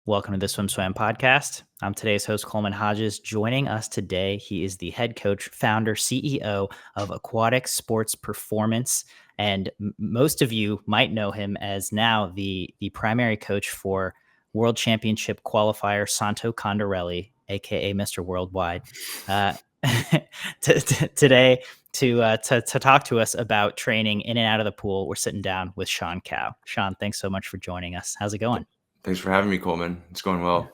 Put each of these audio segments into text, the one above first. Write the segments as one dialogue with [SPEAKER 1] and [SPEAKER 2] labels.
[SPEAKER 1] Welcome to the Swim Swam podcast. I'm today's host, Coleman Hodges. Joining us today, he is the head coach, founder, CEO of Aquatic Sports Performance. And most of you might know him as now the primary coach for World Championship qualifier Santo Condorelli, aka Mr. Worldwide. Today, to talk to us about training in and out of the pool, we're sitting down with Sean Kao. Sean, thanks so much for joining us. How's it going?
[SPEAKER 2] Thanks for having me, Coleman. It's going well.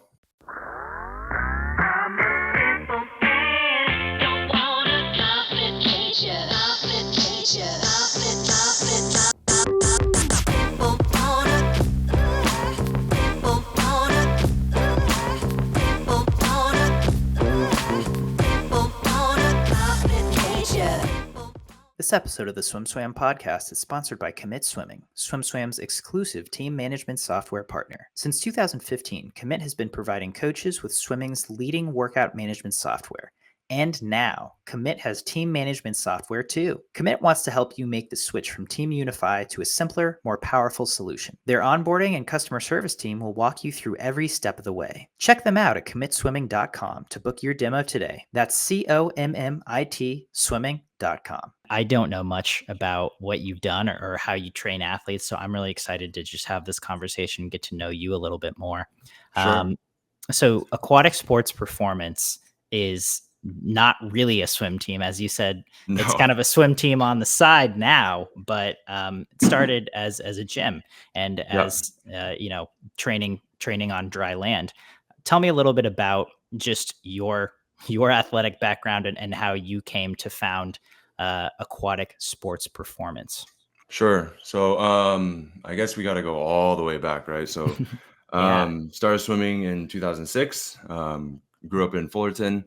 [SPEAKER 1] This episode of the Swim Swam podcast is sponsored by Commit Swimming, Swim Swam's exclusive team management software partner. Since 2015, Commit has been providing coaches with swimming's leading workout management software. And now, Commit has team management software too. Commit wants to help you make the switch from Team Unify to a simpler, more powerful solution. Their onboarding and customer service team will walk you through every step of the way. Check them out at commitswimming.com to book your demo today. That's COMMIT swimming.com. I don't know much about what you've done or how you train athletes, so I'm really excited to just have this conversation and get to know you a little bit more.
[SPEAKER 2] Sure.
[SPEAKER 1] So Aquatic Sports Performance is not really a swim team. As you said, it's kind of a swim team on the side now, but it started as a gym and as training on dry land. Tell me a little bit about just your athletic background and how you came to found Aquatic Sports Performance.
[SPEAKER 2] Sure. So I guess we got to go all the way back, right? So started swimming in 2006, grew up in Fullerton.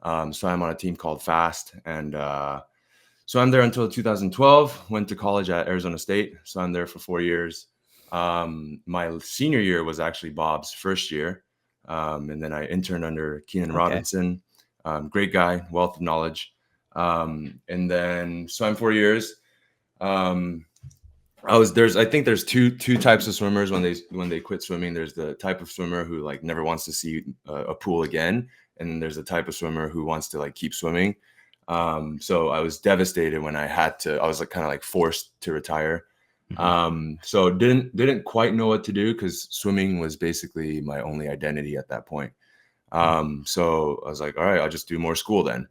[SPEAKER 2] So I'm on a team called FAST. And so I'm there until 2012, went to college at Arizona State. So I'm there for 4 years. My senior year was actually Bob's first year. And then I interned under Keenan Robinson. Great guy, wealth of knowledge. And then so I'm 4 years. I think there's two types of swimmers when they quit swimming. There's the type of swimmer who like never wants to see a pool again. And then there's the type of swimmer who wants to like keep swimming. So I was devastated when I was like kind of like forced to retire. So didn't quite know what to do because swimming was basically my only identity at that point. So I was like, all right, I'll just do more school then.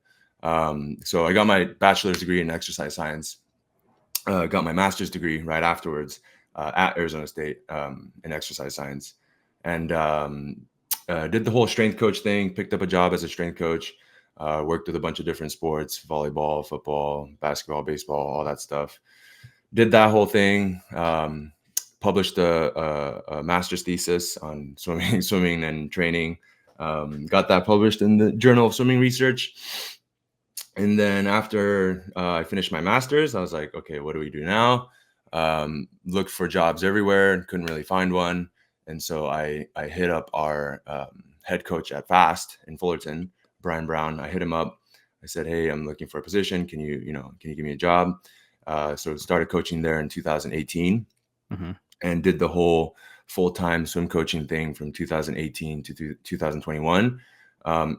[SPEAKER 2] So I got my bachelor's degree in exercise science, got my master's degree right afterwards at Arizona State in exercise science, and did the whole strength coach thing, picked up a job as a strength coach, worked with a bunch of different sports, volleyball, football, basketball, baseball, all that stuff. Did that whole thing, published a master's thesis on swimming and training, got that published in the Journal of Swimming Research. And then after I finished my master's, I was like, okay, what do we do now? Looked for jobs everywhere and couldn't really find one. And so I hit up our head coach at FAST in Fullerton, Brian Brown. I hit him up. I said, hey, I'm looking for a position. Can you give me a job? So started coaching there in 2018 and did the whole full-time swim coaching thing from 2018 to 2021.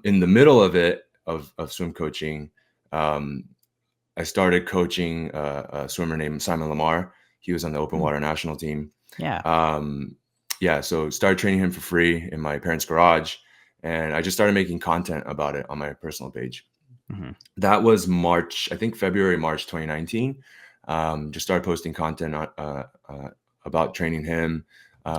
[SPEAKER 2] In the middle of it, of swim coaching, I started coaching a swimmer named Simon Lamar. He was on the open water national team. So started training him for free in my parents' garage, and I just started making content about it on my personal page. That was February, March 2019. Just started posting content about training him.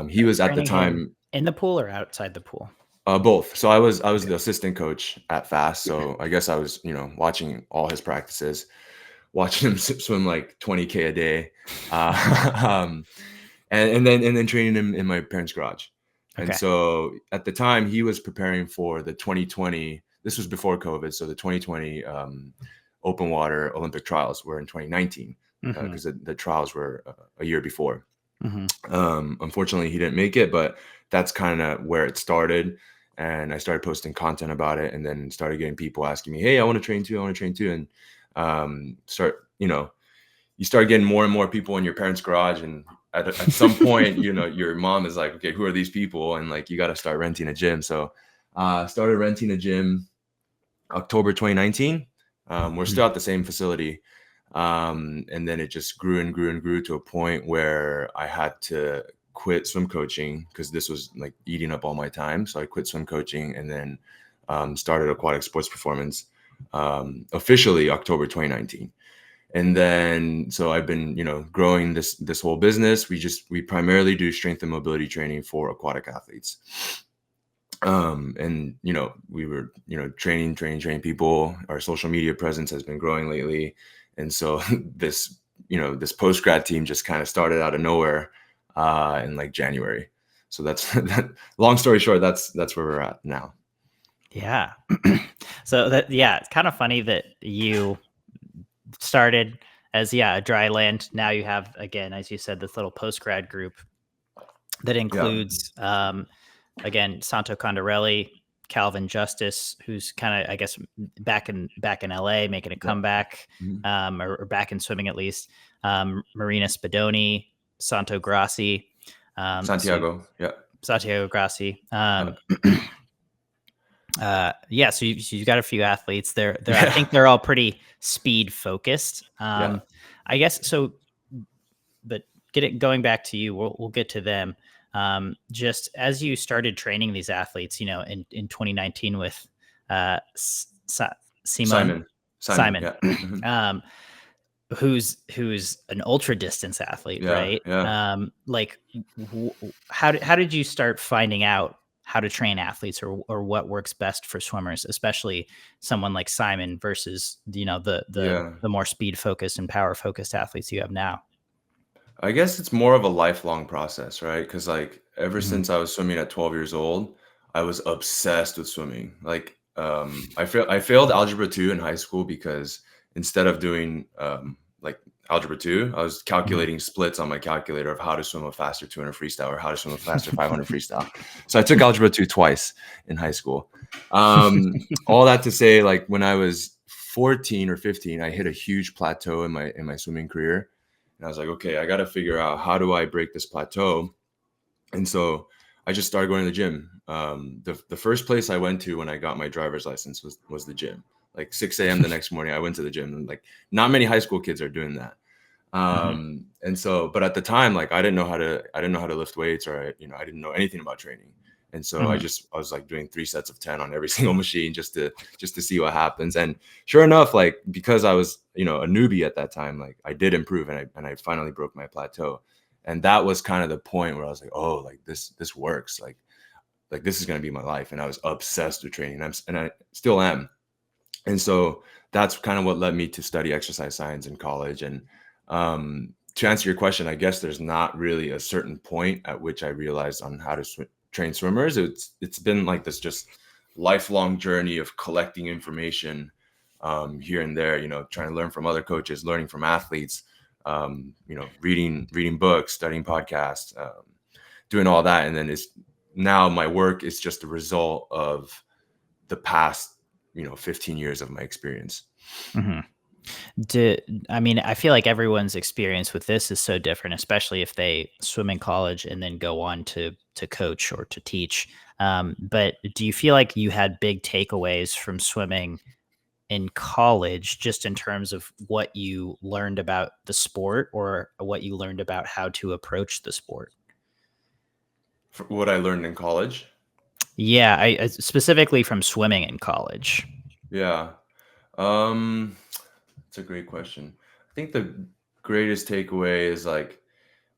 [SPEAKER 2] He was at the time
[SPEAKER 1] in the pool or outside the pool.
[SPEAKER 2] Both. So I was the assistant coach at FAST. So I guess I was, watching all his practices, watching him swim like 20K a day, and then training him in my parents' garage. And so at the time he was preparing for the 2020. This was before COVID. So the 2020 open water Olympic trials were in 2019 because the trials were a year before. Unfortunately, he didn't make it, but that's kind of where it started. And I started posting content about it, and then started getting people asking me, hey, I want to train too. And start, you start getting more and more people in your parents' garage, and at some point, you know, your mom is like, okay, who are these people? And like, you got to start renting a gym. So started renting a gym October 2019. We're still at the same facility. And then it just grew and grew and grew to a point where I had to quit swim coaching because this was like eating up all my time. So I quit swim coaching and then started Aquatic Sports Performance officially October 2019. And then, so I've been, you know, growing this whole business. We primarily do strength and mobility training for aquatic athletes. And, you know, we were, you know, training people. Our social media presence has been growing lately. And so this, you know, this post-grad team just kind of started out of nowhere in like January. So that's long story short, that's where we're at now.
[SPEAKER 1] Yeah. So it's kind of funny that you started as a dry land. Now you have, again, as you said, this little post-grad group that includes again, Santo Condorelli, Calvin Justice, who's kind of, I guess, back in LA, making a comeback, or back in swimming at least. Marina Spadoni, Santo Grassi,
[SPEAKER 2] Santiago
[SPEAKER 1] Grassi. So you've got a few athletes there. I think they're all pretty speed focused. I guess so. But going back to you, we'll get to them. Just as you started training these athletes, you know, in 2019 with Simon,
[SPEAKER 2] yeah.
[SPEAKER 1] Who's an ultra distance athlete, right? Like, how did you start finding out how to train athletes, or what works best for swimmers, especially someone like Simon versus, you know, the more speed focused and power focused athletes you have now?
[SPEAKER 2] I guess it's more of a lifelong process, right? Because like ever since I was swimming at 12 years old, I was obsessed with swimming. Like I failed algebra 2 in high school because instead of doing like algebra 2, I was calculating splits on my calculator of how to swim a faster 200 freestyle or how to swim a faster 500 freestyle. So I took algebra 2 twice in high school. All that to say, like when I was 14 or 15, I hit a huge plateau in my swimming career. And I was like, okay, I got to figure out how do I break this plateau. And so I just started going to the gym. The first place I went to when I got my driver's license was the gym. Like 6 a.m. the next morning, I went to the gym. And like not many high school kids are doing that. And so, but at the time, like I didn't know how to lift weights, or I didn't know anything about training. And so I was like doing 3 sets of 10 on every single machine just to see what happens. And sure enough, like because I was, you know, a newbie at that time, like I did improve and I finally broke my plateau. And that was kind of the point where I was like, oh, like this works. Like this is going to be my life. And I was obsessed with training, and I still am. And so that's kind of what led me to study exercise science in college. And to answer your question, I guess there's not really a certain point at which I realized on how to train swimmers. It's been like this just lifelong journey of collecting information here and there, you know, trying to learn from other coaches, learning from athletes, you know, reading books, studying podcasts, doing all that. And then now my work is just a result of the past, you know, 15 years of my experience.
[SPEAKER 1] I mean, I feel like everyone's experience with this is so different, especially if they swim in college and then go on to coach or to teach. But do you feel like you had big takeaways from swimming in college, just in terms of what you learned about the sport or what you learned about how to approach the sport?
[SPEAKER 2] For what I learned in college?
[SPEAKER 1] Yeah, I specifically from swimming in college.
[SPEAKER 2] Yeah. It's a great question. I think the greatest takeaway is like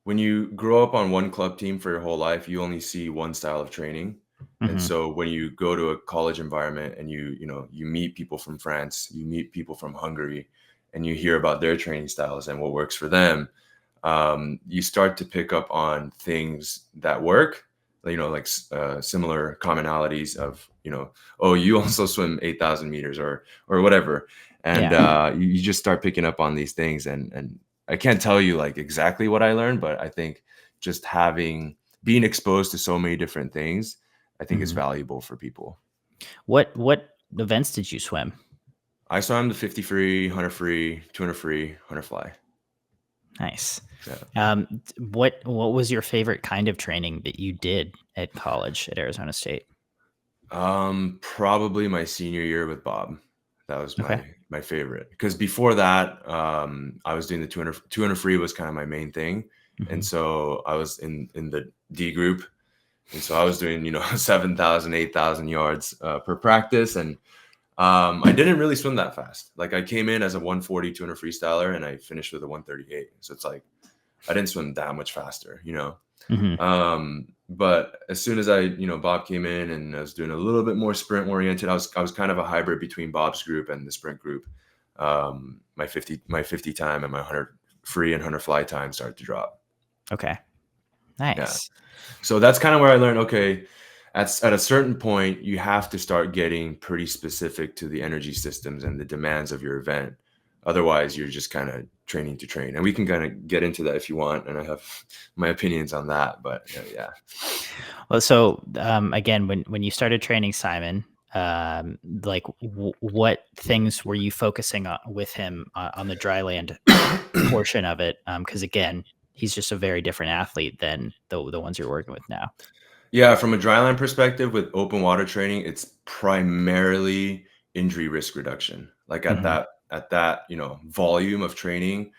[SPEAKER 2] when you grow up on one club team for your whole life, you only see one style of training. And so when you go to a college environment and you meet people from France, you meet people from Hungary, and you hear about their training styles and what works for them, you start to pick up on things that work, you know, like similar commonalities of, you know, oh, you also swim 8,000 meters or whatever. And you just start picking up on these things. And I can't tell you like exactly what I learned, but I think just being exposed to so many different things, I think is valuable for people.
[SPEAKER 1] What events did you swim?
[SPEAKER 2] I swam the 50 free, 100 free, 200 free, 100 fly.
[SPEAKER 1] Nice.
[SPEAKER 2] Yeah.
[SPEAKER 1] What was your favorite kind of training that you did at college at Arizona State?
[SPEAKER 2] Probably my senior year with Bob. That was
[SPEAKER 1] Okay.
[SPEAKER 2] my favorite, because before that, I was doing the 200 free was kind of my main thing, and
[SPEAKER 1] Mhm.
[SPEAKER 2] so I was in the D group, and so I was doing 7,000, 8,000 yards per practice, and I didn't really swim that fast. Like I came in as a 140 200 freestyler, and I finished with a 138. So it's like I didn't swim that much faster.
[SPEAKER 1] Mhm.
[SPEAKER 2] But as soon as Bob came in and I was doing a little bit more sprint oriented, I was kind of a hybrid between Bob's group and the sprint group. My 50 time and my 100 free and 100 fly time started to drop.
[SPEAKER 1] Okay.
[SPEAKER 2] Yeah.
[SPEAKER 1] Nice.
[SPEAKER 2] So that's kind of where I learned, okay, at a certain point, you have to start getting pretty specific to the energy systems and the demands of your event. Otherwise, you're just kind of training to train. And we can kind of get into that if you want. And I have my opinions on that. But yeah.
[SPEAKER 1] Well, so again, when you started training Simon, like what things were you focusing on with him on the dry land portion of it? Because again, he's just a very different athlete than the ones you're working with now.
[SPEAKER 2] Yeah, from a dryland perspective with open water training, it's primarily injury risk reduction. Like at
[SPEAKER 1] Mhm.
[SPEAKER 2] that volume of training,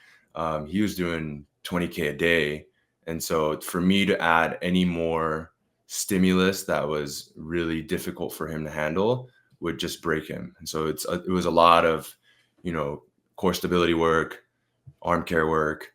[SPEAKER 2] he was doing 20K a day. And so for me to add any more stimulus that was really difficult for him to handle would just break him. And so it was a lot of, core stability work, arm care work.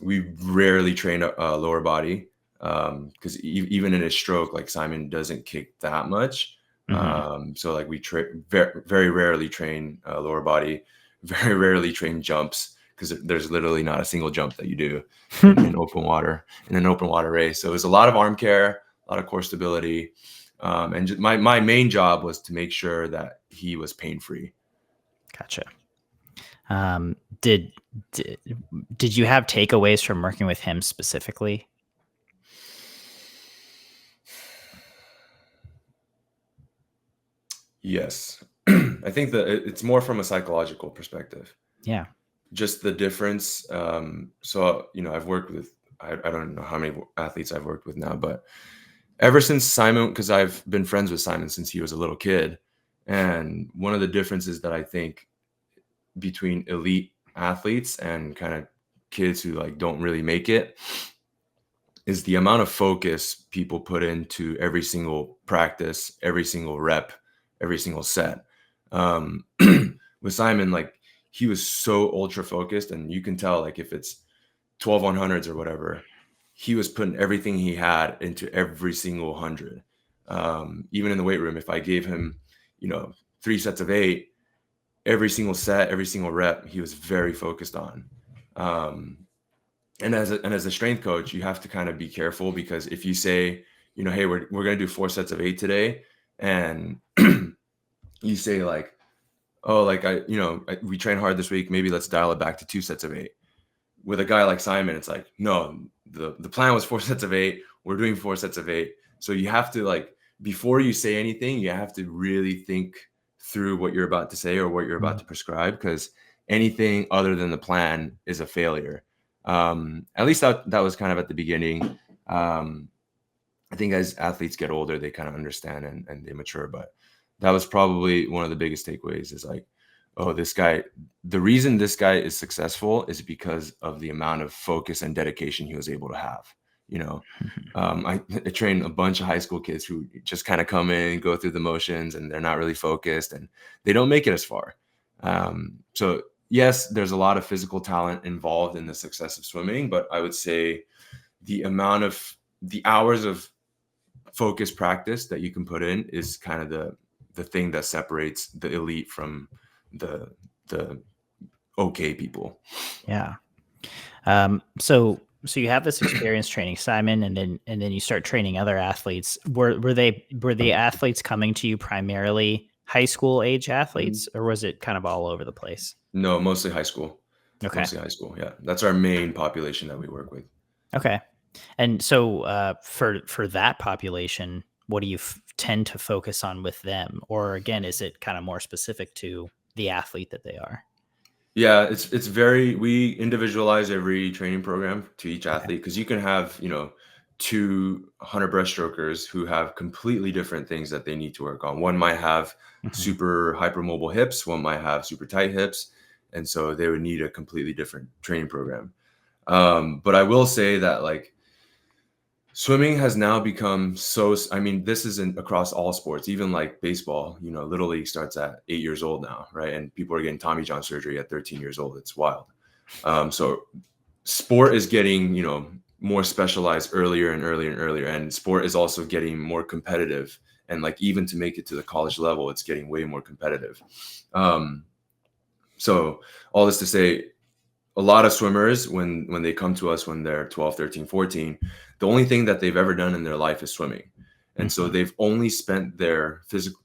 [SPEAKER 2] We rarely train lower body, because even in his stroke, like Simon doesn't kick that much.
[SPEAKER 1] Mhm.
[SPEAKER 2] So like we very, very rarely train lower body, very rarely train jumps, because there's literally not a single jump that you do in open water, in an open water race. So it was a lot of arm care, a lot of core stability. And my main job was to make sure that he was pain free.
[SPEAKER 1] Gotcha. Um, did, did did you have takeaways from working with him specifically?
[SPEAKER 2] Yes. I think that it's more from a psychological perspective.
[SPEAKER 1] Yeah.
[SPEAKER 2] Just the difference. So, I've worked with, I don't know how many athletes I've worked with now, but ever since Simon, because I've been friends with Simon since he was a little kid. And one of the differences that I think between elite athletes and kind of kids who like don't really make it is the amount of focus people put into every single practice, every single rep, every single set. Um, with Simon, like he was so ultra focused, and you can tell like if it's 12 100s or whatever, he was putting everything he had into every single 100. Even in the weight room, if I gave him, 3 sets of 8, every single set, every single rep, he was very focused on. Um, and as a strength coach, you have to kind of be careful, because if you say, hey, we're going to do 4 sets of 8 today, and you say like, oh, like we train hard this week, maybe let's dial it back to 2 sets of 8. With a guy like Simon, it's like, no, the plan was 4 sets of 8. We're doing 4 sets of 8. So you have to, like, before you say anything, you have to really think through what you're about to say or what you're about
[SPEAKER 1] Mhm.
[SPEAKER 2] to prescribe, because anything other than the plan is a failure. At least that was kind of at the beginning. I think as athletes get older, they kind of understand and they mature. But that was probably one of the biggest takeaways, is like, oh, the reason this guy is successful is because of the amount of focus and dedication he was able to have. I train a bunch of high school kids who just kind of come in, go through the motions, and they're not really focused, and they don't make it as far. So yes, there's a lot of physical talent involved in the success of swimming, but I would say the hours of focused practice that you can put in is kind of the thing that separates the elite from the okay people.
[SPEAKER 1] Yeah. So you have this experience training Simon, and then you start training other athletes. Were the athletes coming to you primarily high school age athletes, or was it kind of all over the place?
[SPEAKER 2] No, mostly high school.
[SPEAKER 1] Okay.
[SPEAKER 2] Mostly high school. Yeah, that's our main population that we work with.
[SPEAKER 1] Okay. And so for that population, what do you tend to focus on with them? Or again, is it kind of more specific to the athlete that they are?
[SPEAKER 2] Yeah, we individualize every training program to each
[SPEAKER 1] Okay.
[SPEAKER 2] athlete, because you can have, 200 breaststrokers who have completely different things that they need to work on. One might have
[SPEAKER 1] Mhm.
[SPEAKER 2] super hypermobile hips, one might have super tight hips, and so they would need a completely different training program. But I will say that, like, swimming has now become so, I mean, this isn't across all sports, even like baseball, Little League starts at 8 years old now, right? And people are getting Tommy John surgery at 13 years old. It's wild. So sport is getting, more specialized earlier and earlier and earlier. And sport is also getting more competitive. And like, even to make it to the college level, it's getting way more competitive. So all this to say, a lot of swimmers, when they come to us when they're 12, 13, 14, the only thing that they've ever done in their life is swimming. And so
[SPEAKER 1] Mhm.
[SPEAKER 2] they've only spent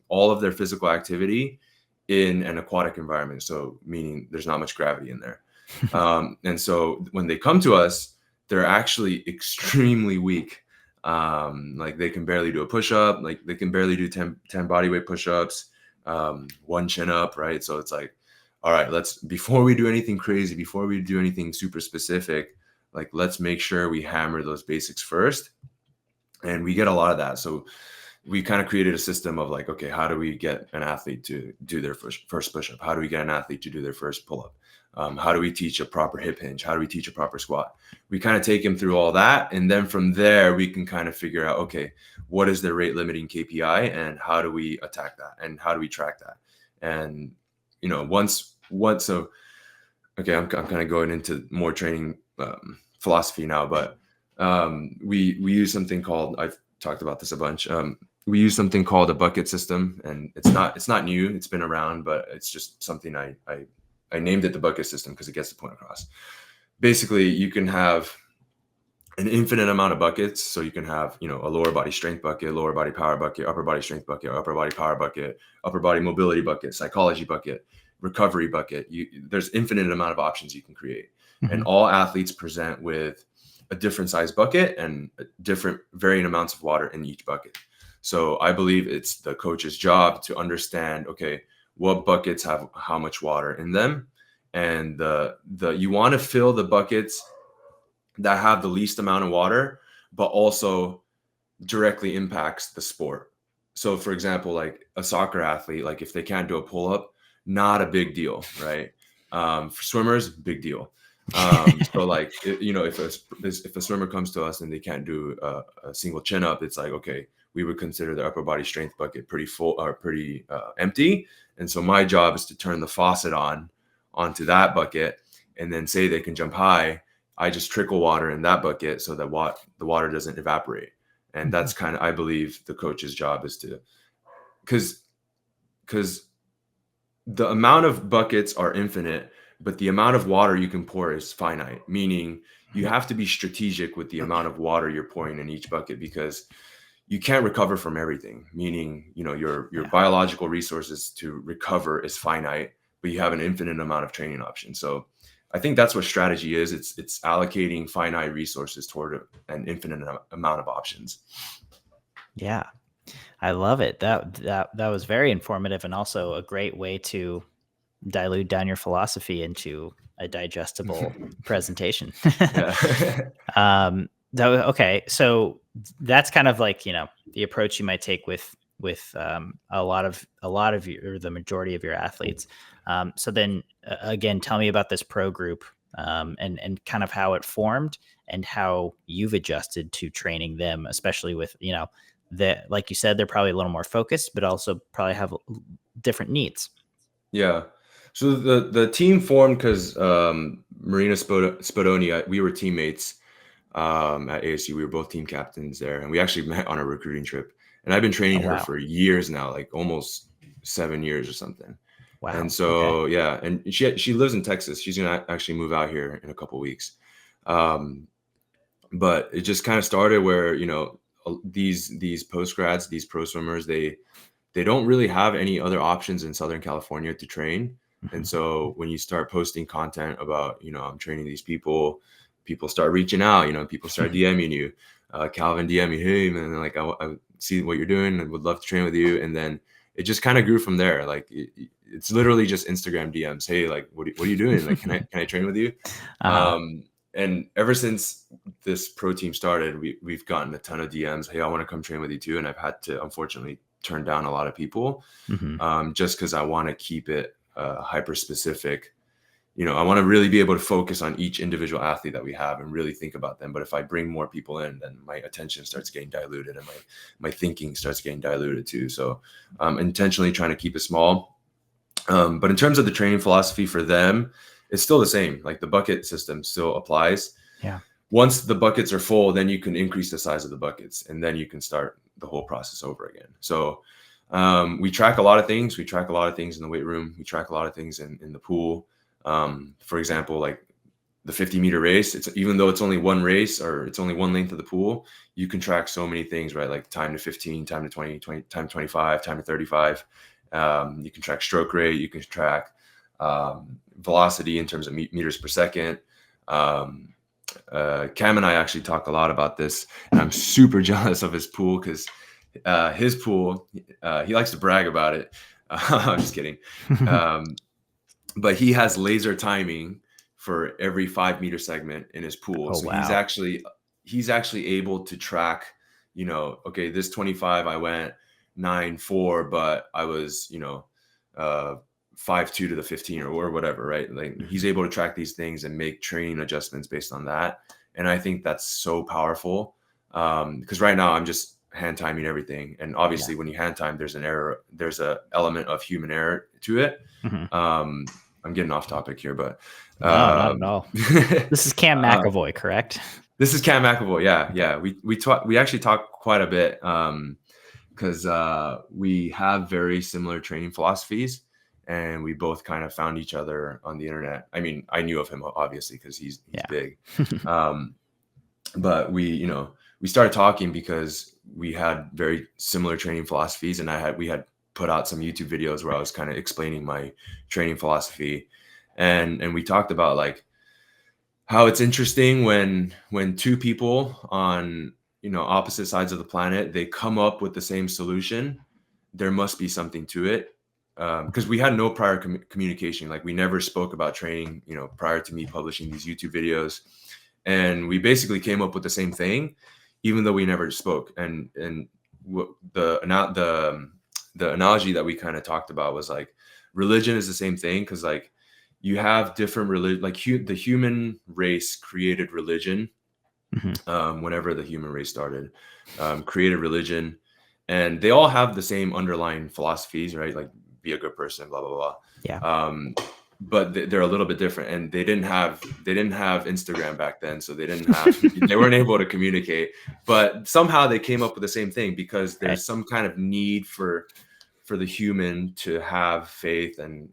[SPEAKER 2] all of their physical activity in an aquatic environment. So meaning there's not much gravity in there. And so when they come to us, they're actually extremely weak. Like, they can barely do a push-up, like they can barely do 10 body weight push-ups, one chin up, right? So it's like, all right, before we do anything crazy, before we do anything super specific, like, let's make sure we hammer those basics first. And we get a lot of that. So we kind of created a system of like, okay, how do we get an athlete to do their first push-up? How do we get an athlete to do their first pull-up? How do we teach a proper hip hinge? How do we teach a proper squat? We kind of take them through all that. And then from there, we can kind of figure out, okay, what is their rate limiting KPI and how do we attack that? And how do we track that? And, so, okay, I'm kind of going into more training philosophy now, but we use something called, I've talked about this a bunch. We use something called a bucket system, and it's not new. It's been around, but it's just something I named it the bucket system because it gets the point across. Basically, you can have an infinite amount of buckets. So you can have, a lower body strength bucket, lower body power bucket, upper body strength bucket, upper body power bucket, upper body mobility bucket, psychology bucket, recovery bucket. There's infinite amount of options you can create. And
[SPEAKER 1] Mhm.
[SPEAKER 2] all athletes present with a different size bucket and different varying amounts of water in each bucket. So I believe it's the coach's job to understand, okay, what buckets have how much water in them. And you want to fill the buckets that have the least amount of water, but also directly impacts the sport. So for example, like a soccer athlete, like if they can't do a pull-up, not a big deal, right? For swimmers, big deal. So like, if a swimmer comes to us and they can't do a single chin up, it's like, okay, we would consider the upper body strength bucket pretty full or pretty empty. And so my job is to turn the faucet onto that bucket, and then say they can jump high. I just trickle water in that bucket so that the water doesn't evaporate. And that's
[SPEAKER 1] Mhm.
[SPEAKER 2] kind of, I believe, the coach's job is to, because the amount of buckets are infinite, but the amount of water you can pour is finite, meaning you have to be strategic with the amount of water you're pouring in each bucket, because you can't recover from everything, meaning, your
[SPEAKER 1] Yeah.
[SPEAKER 2] biological resources to recover is finite, but you have an infinite amount of training options. So I think that's what strategy is. It's allocating finite resources toward an infinite amount of options.
[SPEAKER 1] Yeah. I love it. That was very informative and also a great way to dilute down your philosophy into a digestible presentation.
[SPEAKER 2] Yeah.
[SPEAKER 1] Okay, so that's kind of like, the approach you might take with a lot of your, or the majority of your athletes. So then again, tell me about this pro group, and kind of how it formed and how you've adjusted to training them, especially with, that, like you said, they're probably a little more focused, but also probably have different needs.
[SPEAKER 2] Yeah. So the team formed because Marina Spadoni, we were teammates at ASU. We were both team captains there, and we actually met on a recruiting trip. And I've been
[SPEAKER 1] Oh,
[SPEAKER 2] training her
[SPEAKER 1] wow.
[SPEAKER 2] for years now, like almost 7 years or something. And
[SPEAKER 1] Wow. Okay.
[SPEAKER 2] so, yeah, and she lives in Texas. She's gonna actually move out here in a couple weeks. Um, but it just kind of started where, these post grads, these pro swimmers, they don't really have any other options in Southern California to train. And
[SPEAKER 1] Mhm.
[SPEAKER 2] so when you start posting content about, I'm training these people start reaching out, people start DMing you. Calvin DM me, hey man, like I see what you're doing and would love to train with you. And then it just kind of grew from there. Like it's literally just Instagram DMs. Hey, like, what are you doing? Like, can I train with you? And ever since this pro team started, we've gotten a ton of DMs. Hey, I want to come train with you too. And I've had to, unfortunately, turn down a lot of people just because I want to keep it hyper specific. You know, I want to really be able to focus on each individual athlete that we have and really think about them. But if I bring more people in, then my attention starts getting diluted and my thinking starts getting diluted too. So I'm intentionally trying to keep it small. But in terms of the training philosophy for them, it's still the same. Like the bucket system still applies.
[SPEAKER 1] Yeah.
[SPEAKER 2] Once the buckets are full, then you can increase the size of the buckets and then you can start the whole process over again. So we track a lot of things. We track a lot of things in the weight room. We track a lot of things in the pool. For example, like the 50-meter race, it's even though it's only one race or it's only one length of the pool, you can track so many things, right? Like time to 15, time to 20, time to 25, time to 35. You can track stroke rate. You can track velocity in terms of meters per second. Cam and I actually talk a lot about this, and I'm super jealous of his pool because his pool, he likes to brag about it. I'm just kidding. But he has laser timing for every 5-meter segment in his pool.
[SPEAKER 1] Oh,
[SPEAKER 2] so
[SPEAKER 1] wow.
[SPEAKER 2] he's actually able to track, you know, okay, this 25, I went 9.4, but I was, you know, 5.2 to the 15 or whatever, right? Like he's able to track these things and make training adjustments based on that. And I think that's so powerful because right now I'm just hand timing everything. And obviously when you hand time, there's an error. There's a element of human error to it. I'm getting off topic here, but
[SPEAKER 1] no, not at all. This is Cam McEvoy, correct?
[SPEAKER 2] This is Cam McEvoy. Yeah. We actually talk quite a bit because we have very similar training philosophies, and we both kind of found each other on the internet. I mean, I knew of him obviously because he's big, but we started talking because we had very similar training philosophies, and we had put out some YouTube videos where I was kind of explaining my training philosophy, and we talked about like how it's interesting when two people on opposite sides of the planet, they come up with the same solution. There must be something to it because we had no prior communication. Like we never spoke about training, prior to me publishing these YouTube videos, and we basically came up with the same thing, even though we never spoke. And the analogy that we kind of talked about was like religion is the same thing, because like you have different religion, like the human race created religion whenever the human race started, created religion, and they all have the same underlying philosophies, right? Like be a good person, blah, blah, blah.
[SPEAKER 1] Yeah.
[SPEAKER 2] But they're a little bit different, and they didn't have Instagram back then. So they weren't able to communicate, but somehow they came up with the same thing because there's some kind of need for the human to have faith and,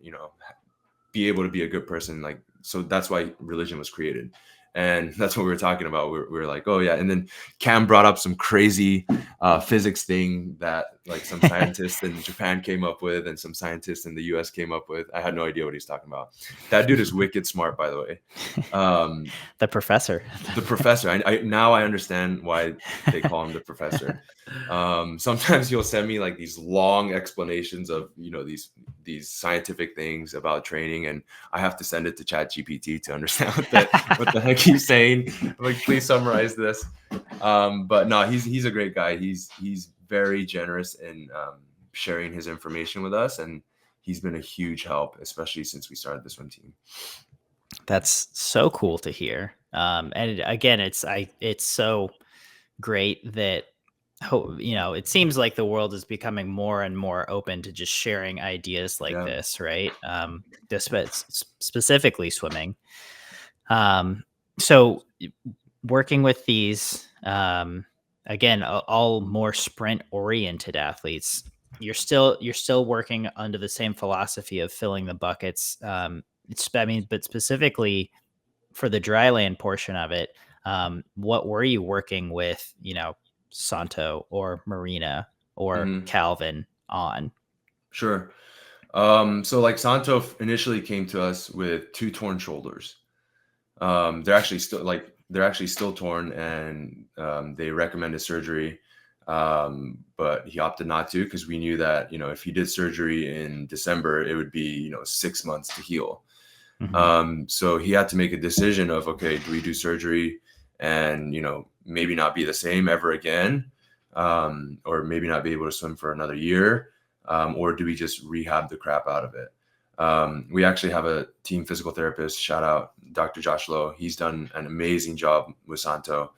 [SPEAKER 2] be able to be a good person. Like, so that's why religion was created. And that's what we were talking about. We were like, oh yeah. And then Cam brought up some crazy physics thing that like some scientists in Japan came up with and some scientists in the US came up with. I had no idea what he's talking about. That dude is wicked smart, by the way.
[SPEAKER 1] The professor.
[SPEAKER 2] The professor. I now I understand why they call him the professor. Sometimes he'll send me like these long explanations of these scientific things about training, and I have to send it to ChatGPT to understand what the heck he's saying. I'm like, please summarize this. But no, he's a great guy. He's very generous in sharing his information with us, and he's been a huge help, especially since we started the swim team.
[SPEAKER 1] That's so cool to hear. And again, it's so great that it seems like the world is becoming more and more open to just sharing ideas like this, right? Specifically swimming. So working with these, again, all more sprint oriented athletes, you're still working under the same philosophy of filling the buckets. But specifically for the dry land portion of it, what were you working with, Santo or Marina or Calvin on?
[SPEAKER 2] Sure. So like Santo initially came to us with 2 torn shoulders. They're actually still torn, and they recommended surgery. But he opted not to because we knew that, if he did surgery in December, it would be, 6 months to heal. So he had to make a decision of, okay, do we do surgery and, maybe not be the same ever again, or maybe not be able to swim for another year, or do we just rehab the crap out of it? We actually have a team physical therapist, shout out Dr. Josh Lowe. He's done an amazing job with Santo.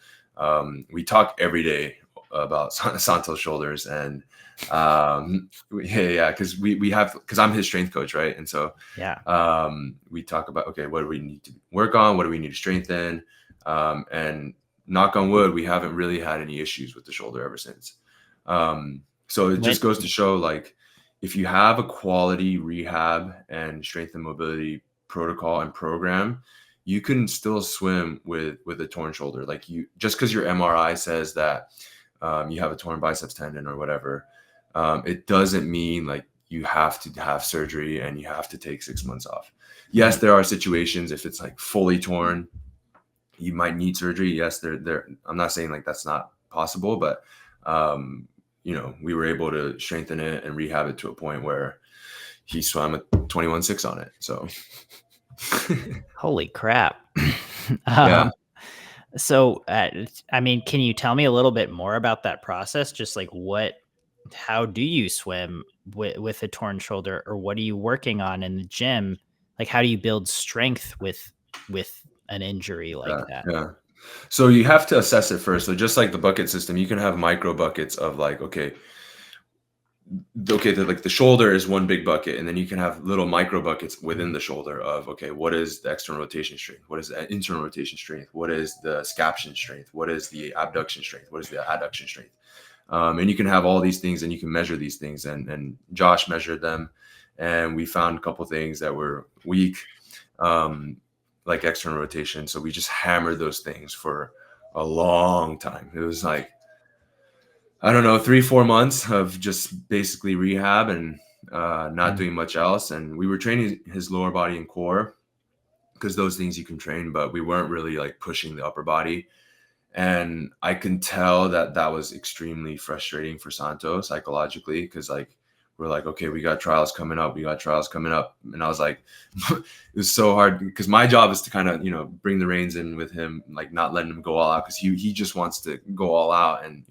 [SPEAKER 2] We talk every day about Santo's shoulders, and because because I'm his strength coach, right? And so we talk about, okay, what do we need to work on? What do we need to strengthen? And knock on wood, we haven't really had any issues with the shoulder ever since. So it just goes to show, like, if you have a quality rehab and strength and mobility protocol and program, you can still swim with a torn shoulder. Like, just because your MRI says that you have a torn biceps tendon or whatever, it doesn't mean like you have to have surgery and you have to take 6 months off. Yes, there are situations, if it's like fully torn, you might need surgery. Yes, there. I'm not saying like that's not possible, but we were able to strengthen it and rehab it to a point where he swam a 21.6 on it. So
[SPEAKER 1] holy crap.
[SPEAKER 2] Yeah.
[SPEAKER 1] So, I mean, can you tell me a little bit more about that process? Just like how do you swim with a torn shoulder, or what are you working on in the gym? Like, how do you build strength with an injury like that?
[SPEAKER 2] Yeah. So you have to assess it first. So just like the bucket system, you can have micro buckets of like, okay, the shoulder is one big bucket, and then you can have little micro buckets within the shoulder of, okay, what is the external rotation strength? What is the internal rotation strength? What is the scaption strength? What is the abduction strength? What is the adduction strength? And you can have all these things, and you can measure these things. And Josh measured them, and we found a couple things that were weak, like external rotation. So we just hammered those things for a long time. It was like, I don't know, 3-4 months of just basically rehab and not doing much else. And we were training his lower body and core, because those things you can train, but we weren't really like pushing the upper body. And I can tell that was extremely frustrating for Santo psychologically, because like, we're like, okay, we got trials coming up. And I was like, it was so hard, because my job is to kind of, bring the reins in with him, like not letting him go all out, because he just wants to go all out and,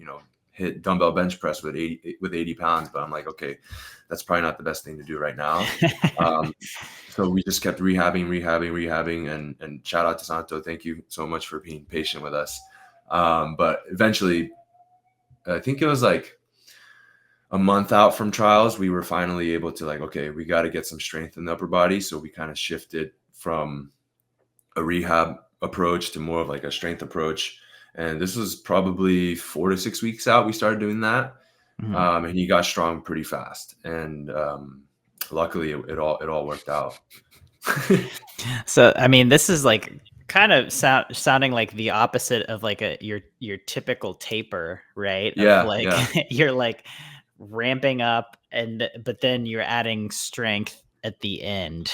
[SPEAKER 2] hit dumbbell bench press with 80 pounds. But I'm like, okay, that's probably not the best thing to do right now. So we just kept rehabbing, and shout out to Santo. Thank you so much for being patient with us. But eventually, I think it was like a month out from trials, we were finally able to, like, okay, we got to get some strength in the upper body. So we kind of shifted from a rehab approach to more of like a strength approach. And this was probably 4 to 6 weeks out. We started doing that. And he got strong pretty fast. And luckily it all worked out.
[SPEAKER 1] So, I mean, this is like kind of sounding like the opposite of like your typical taper, right?
[SPEAKER 2] Yeah.
[SPEAKER 1] You're like ramping up, but then you're adding strength at the end.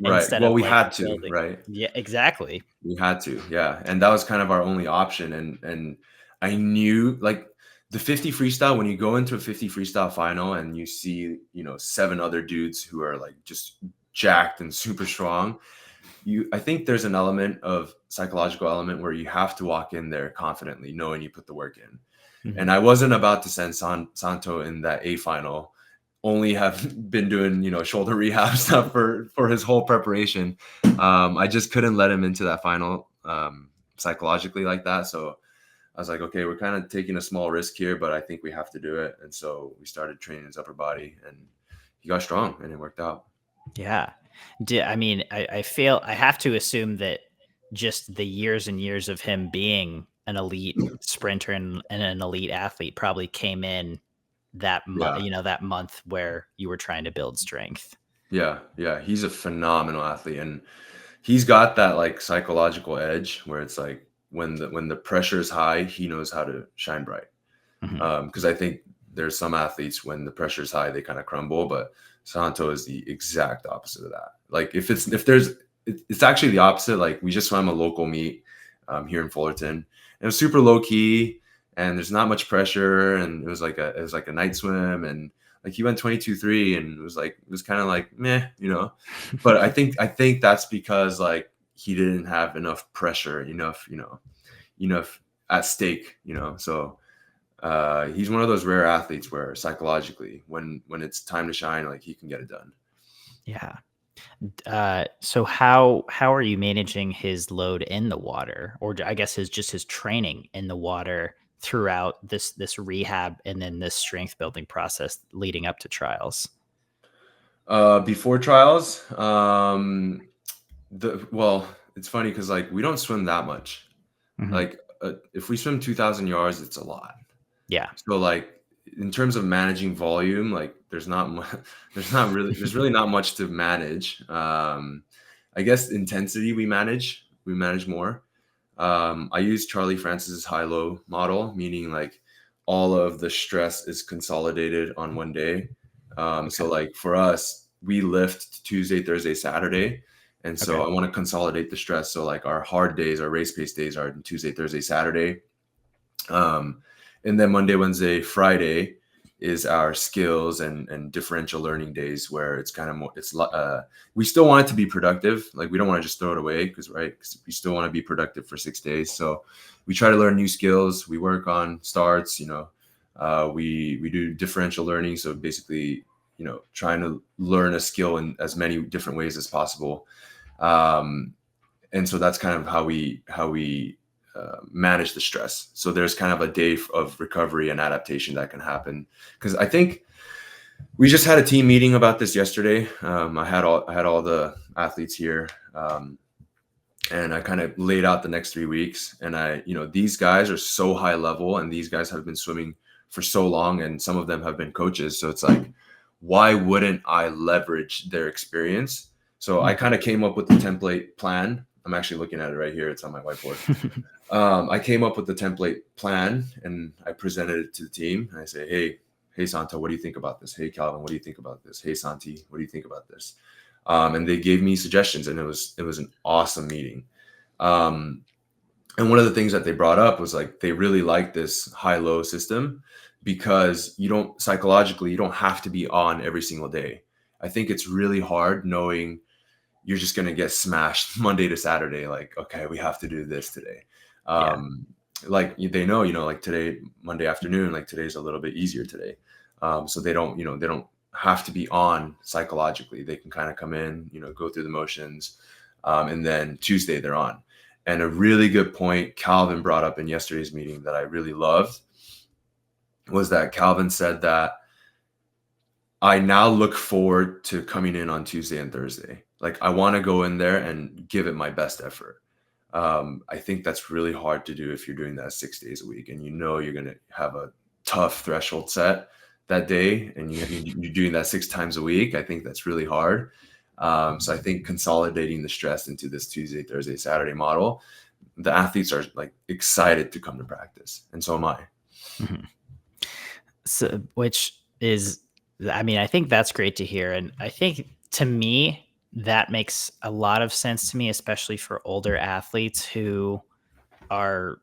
[SPEAKER 2] Right. Well, we had to,
[SPEAKER 1] building.
[SPEAKER 2] right?
[SPEAKER 1] Yeah, exactly.
[SPEAKER 2] We had to, yeah. And that was kind of our only option. And I knew, like, the 50 freestyle, when you go into a 50 freestyle final and you see, 7 other dudes who are like just jacked and super strong, I think there's an element of psychological element where you have to walk in there confidently, knowing you put the work in. And I wasn't about to send Santo in that A final, only have been doing, shoulder rehab stuff for his whole preparation. I just couldn't let him into that final psychologically like that. So I was like, okay, we're kind of taking a small risk here, but I think we have to do it. And so we started training his upper body, and he got strong, and it worked out.
[SPEAKER 1] Yeah. I mean, I have to assume that just the years and years of him being an elite sprinter and an elite athlete probably came in that that month where you were trying to build strength.
[SPEAKER 2] Yeah. He's a phenomenal athlete, and he's got that like psychological edge where it's like when the pressure is high, he knows how to shine bright. Because I think there's some athletes, when the pressure is high, they kind of crumble, but Santo is the exact opposite of that. Like it's actually the opposite. Like, we just swam a local meet here in Fullerton. It was super low key, and there's not much pressure, and it was like a night swim, and like he went 22.3, and it was kind of like meh, but I think that's because like he didn't have enough pressure, enough at stake, so he's one of those rare athletes where psychologically when it's time to shine, like he can get it done.
[SPEAKER 1] Yeah. So how are you managing his load in the water, or I guess his training in the water throughout this rehab and then this strength building process leading up to trials?
[SPEAKER 2] Before trials, well, it's funny because like we don't swim that much.
[SPEAKER 1] Mhm.
[SPEAKER 2] Like if we swim 2,000 yards, it's a lot.
[SPEAKER 1] Yeah.
[SPEAKER 2] So like in terms of managing volume, like there's really not much to manage. I guess intensity we manage more. I use Charlie Francis's high-low model, meaning like all of the stress is consolidated on one day.
[SPEAKER 1] Okay.
[SPEAKER 2] So like for us, we lift Tuesday, Thursday, Saturday. And so
[SPEAKER 1] Okay.
[SPEAKER 2] I want to consolidate the stress. So like our hard days, our race pace days are Tuesday, Thursday, Saturday. And then Monday, Wednesday, Friday is our skills and differential learning days, where it's kind of more, we still want it to be productive. Like we don't want to just throw it away because we still want to be productive for 6 days. So we try to learn new skills. We work on starts, we do differential learning. So basically, trying to learn a skill in as many different ways as possible. And so that's kind of how we manage the stress. So there's kind of a day of recovery and adaptation that can happen. Because I think we just had a team meeting about this yesterday. I had all the athletes here, and I kind of laid out the next 3 weeks. And these guys are so high level, and these guys have been swimming for so long, and some of them have been coaches. So it's like, why wouldn't I leverage their experience? So I kind of came up with the template plan. I'm actually looking at it right here. It's on my whiteboard. I came up with the template plan and I presented it to the team. And I say, hey, Santo, what do you think about this? Hey, Calvin, what do you think about this? Hey, Santi, what do you think about this? And they gave me suggestions, and it was an awesome meeting. And one of the things that they brought up was like they really like this high-low system because you don't have to be on every single day. I think it's really hard knowing you're just going to get smashed Monday to Saturday. Like, okay, we have to do this today.
[SPEAKER 1] Yeah.
[SPEAKER 2] Like they know, like today, Monday afternoon, like today's a little bit easier today. So they don't have to be on psychologically. They can kind of come in, go through the motions. And then Tuesday they're on. And a really good point Calvin brought up in yesterday's meeting that I really loved was that Calvin said that I now look forward to coming in on Tuesday and Thursday. Like I want to go in there and give it my best effort. I think that's really hard to do if you're doing that 6 days a week, and you're going to have a tough threshold set that day, and you're doing that 6 times a week. I think that's really hard. So I think consolidating the stress into this Tuesday, Thursday, Saturday model, the athletes are like excited to come to practice, and so am I.
[SPEAKER 1] Mm-hmm. So, which is, I mean, I think that's great to hear, and I think to me that makes a lot of sense to me, especially for older athletes who have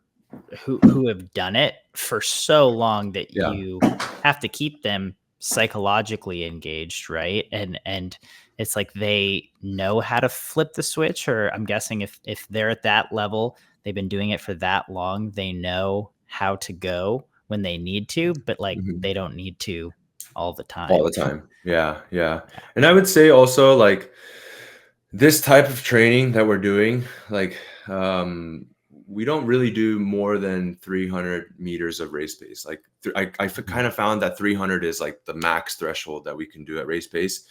[SPEAKER 1] done it for so long that
[SPEAKER 2] Yeah.
[SPEAKER 1] you have to keep them psychologically engaged, right? And it's like they know how to flip the switch, or I'm guessing if they're at that level, they've been doing it for that long, they know how to go when they need to, but like they don't need to all the time.
[SPEAKER 2] All the time. Yeah. And I would say also like this type of training that we're doing, like we don't really do more than 300 meters of race pace. Like I kind of found that 300 is like the max threshold that we can do at race pace.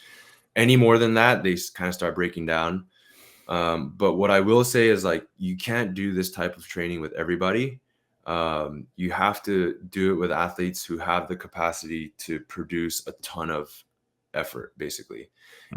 [SPEAKER 2] Any more than that, they kind of start breaking down. But what I will say is like you can't do this type of training with everybody. You have to do it with athletes who have the capacity to produce a ton of effort, basically.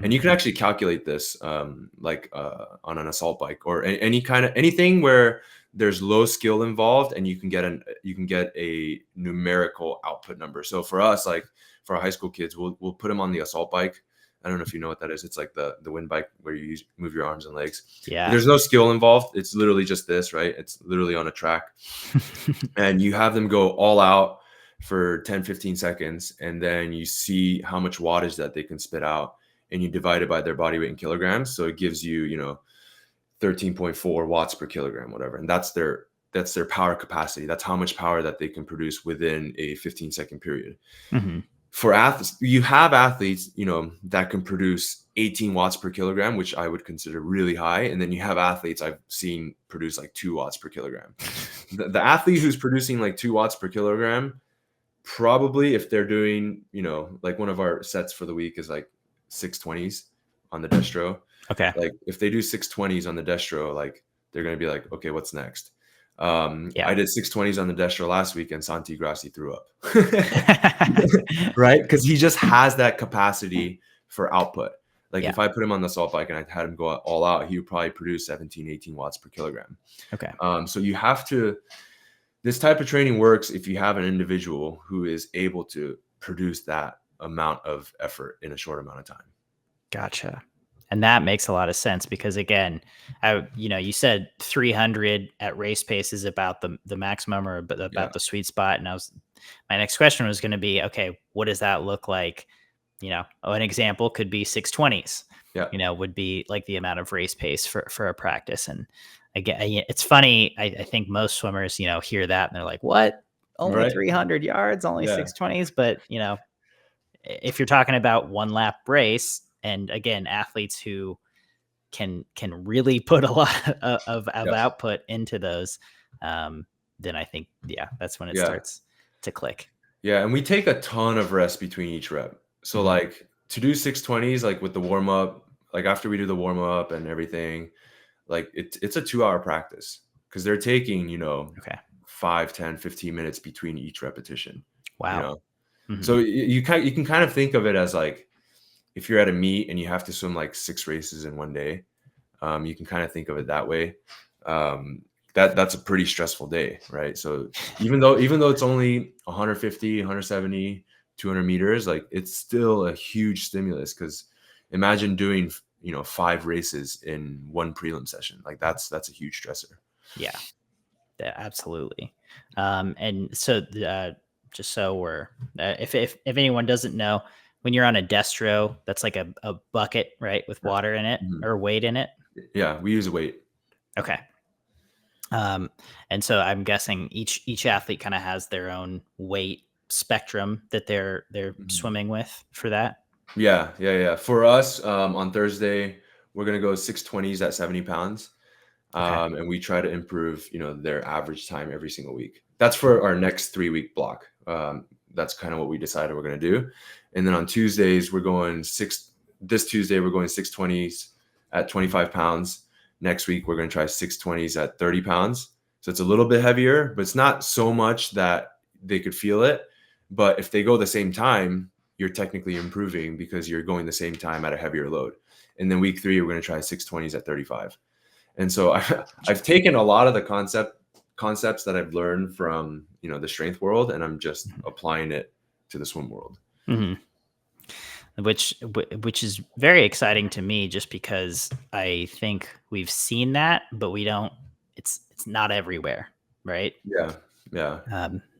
[SPEAKER 2] And you can actually calculate this like on an assault bike or anything where there's low skill involved, and you can get a numerical output number. So for us, like for our high school kids, we'll put them on the assault bike I don't know if you know what that is. It's like the wind bike where you move your arms and legs.
[SPEAKER 1] Yeah.
[SPEAKER 2] There's no skill involved. It's literally just this, right? It's literally on a track. And you have them go all out for 10, 15 seconds. And then you see how much wattage that they can spit out. And you divide it by their body weight in kilograms. So it gives you, 13.4 watts per kilogram, whatever. And that's their power capacity. That's how much power that they can produce within a 15-second period.
[SPEAKER 1] Mm-hmm.
[SPEAKER 2] For athletes, you have athletes, that can produce 18 watts per kilogram, which I would consider really high. And then you have athletes I've seen produce like 2 watts per kilogram. The athlete who's producing like 2 watts per kilogram, probably if they're doing, like one of our sets for the week is like 620s on the destro.
[SPEAKER 1] Okay.
[SPEAKER 2] Like if they do 620s on the destro, like they're going to be like, okay, what's next? I did 620s on the destro last week and Santi Grassi threw up. Right? Because he just has that capacity for output. Like if I put him on the salt bike and I had him go all out, he would probably produce 17, 18 watts per kilogram.
[SPEAKER 1] Okay.
[SPEAKER 2] So you have to, this type of training works if you have an individual who is able to produce that amount of effort in a short amount of time.
[SPEAKER 1] Gotcha. And that makes a lot of sense because again, you said 300 at race pace is about the maximum or about the sweet spot. And my next question was going to be, okay, what does that look like? An example could be 620s, would be like the amount of race pace for a practice. And again, it's funny. I think most swimmers, hear that and they're like, what? Only 300 yards, only 620s. But, if you're talking about one lap race, and again, athletes who can really put a lot of output into those, then I think, that's when it starts to click.
[SPEAKER 2] Yeah. And we take a ton of rest between each rep. So like to do 620s, like with the warm up, like after we do the warm up and everything, like it's a 2-hour practice because they're taking, 5, 10, 15 minutes between each repetition.
[SPEAKER 1] Wow.
[SPEAKER 2] So you can kind of think of it as like, if you're at a meet and you have to swim like 6 races in one day, you can kind of think of it that way. That's a pretty stressful day, right? So even though it's only 150, 170, 200 meters, like it's still a huge stimulus because imagine doing, 5 races in one prelim session. Like that's a huge stressor.
[SPEAKER 1] Yeah, absolutely. And so just so we're, if anyone doesn't know, when you're on a destro, that's like a bucket, right, with water in it or weight in it.
[SPEAKER 2] Yeah, we use a weight.
[SPEAKER 1] Okay. And so I'm guessing each athlete kind of has their own weight spectrum that they're swimming with for that.
[SPEAKER 2] Yeah. For us, on Thursday, we're gonna go 620s at 70 pounds, and we try to improve, their average time every single week. That's for our next 3-week block. That's kind of what we decided we're gonna do. And then on Tuesdays, we're going this Tuesday, we're going 620s at 25 pounds. Next week, we're going to try 620s at 30 pounds. So it's a little bit heavier, but it's not so much that they could feel it. But if they go the same time, you're technically improving because you're going the same time at a heavier load. And then week 3, we're going to try 620s at 35. And so I've taken a lot of the concepts that I've learned from, the strength world, and I'm just applying it to the swim world.
[SPEAKER 1] Mm-hmm. Which is very exciting to me just because I think we've seen that, but we don't, it's not everywhere. Right.
[SPEAKER 2] Yeah.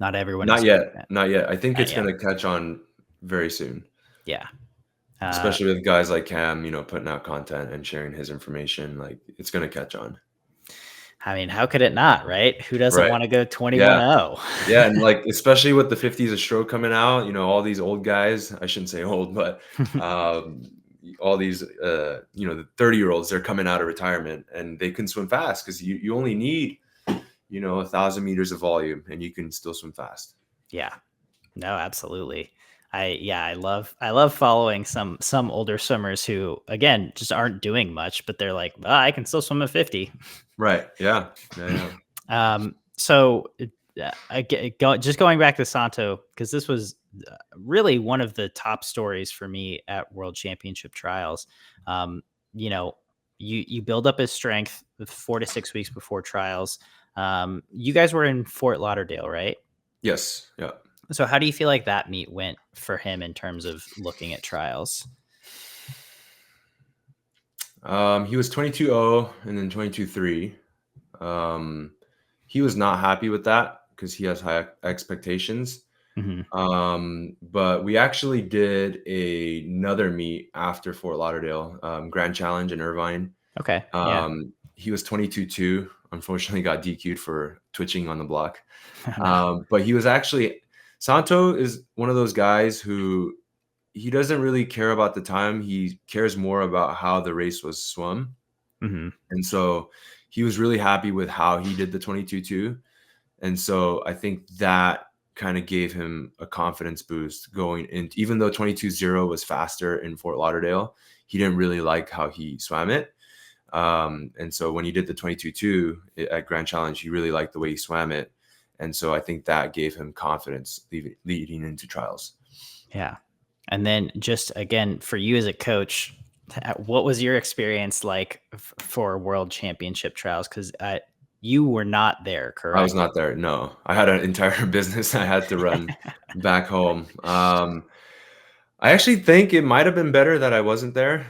[SPEAKER 1] Not everyone.
[SPEAKER 2] Not yet. I think it's going to catch on very soon.
[SPEAKER 1] Yeah.
[SPEAKER 2] Especially with guys like Cam, putting out content and sharing his information, like it's going to catch on.
[SPEAKER 1] I mean, how could it not, right? Who doesn't want to go 21-0?
[SPEAKER 2] Yeah. And like, especially with the 50s of stroke coming out, all these old guys, I shouldn't say old, but all these, the 30-year-olds, they're coming out of retirement and they can swim fast because you only need, 1,000 meters of volume and you can still swim fast.
[SPEAKER 1] Yeah, no, absolutely. I love following some older swimmers who, again, just aren't doing much, but they're like, I can still swim at 50.
[SPEAKER 2] Right. Yeah.
[SPEAKER 1] So just going back to Santo, because this was really one of the top stories for me at World Championship trials. You build up his strength 4 to 6 weeks before trials. You guys were in Fort Lauderdale, right?
[SPEAKER 2] Yes. Yeah.
[SPEAKER 1] So how do you feel like that meet went for him in terms of looking at trials?
[SPEAKER 2] He was 22.0 and then 22.3. Um, he was not happy with that because he has high expectations.
[SPEAKER 1] Hmm.
[SPEAKER 2] But we actually did another meet after Fort Lauderdale, Grand Challenge in Irvine.
[SPEAKER 1] Okay. Yeah.
[SPEAKER 2] He was 22.2. Unfortunately, got DQ'd for twitching on the block.
[SPEAKER 1] No.
[SPEAKER 2] But he was actually Santo is one of those guys who he doesn't really care about the time. He cares more about how the race was swum.
[SPEAKER 1] Hmm.
[SPEAKER 2] And so he was really happy with how he did the 22.2. And so I think that kind of gave him a confidence boost going in. Even though 22.0 was faster in Fort Lauderdale, he didn't really like how he swam it. And so when he did the 22.2 at Grand Challenge, he really liked the way he swam it. And so I think that gave him confidence leading into trials.
[SPEAKER 1] Yeah. And then just again, for you as a coach, what was your experience like for World Championship trials? Because you were not there,
[SPEAKER 2] I was
[SPEAKER 1] correct?
[SPEAKER 2] not there. No, I had an entire business I had to run back home. I actually think it might have been better that I wasn't there.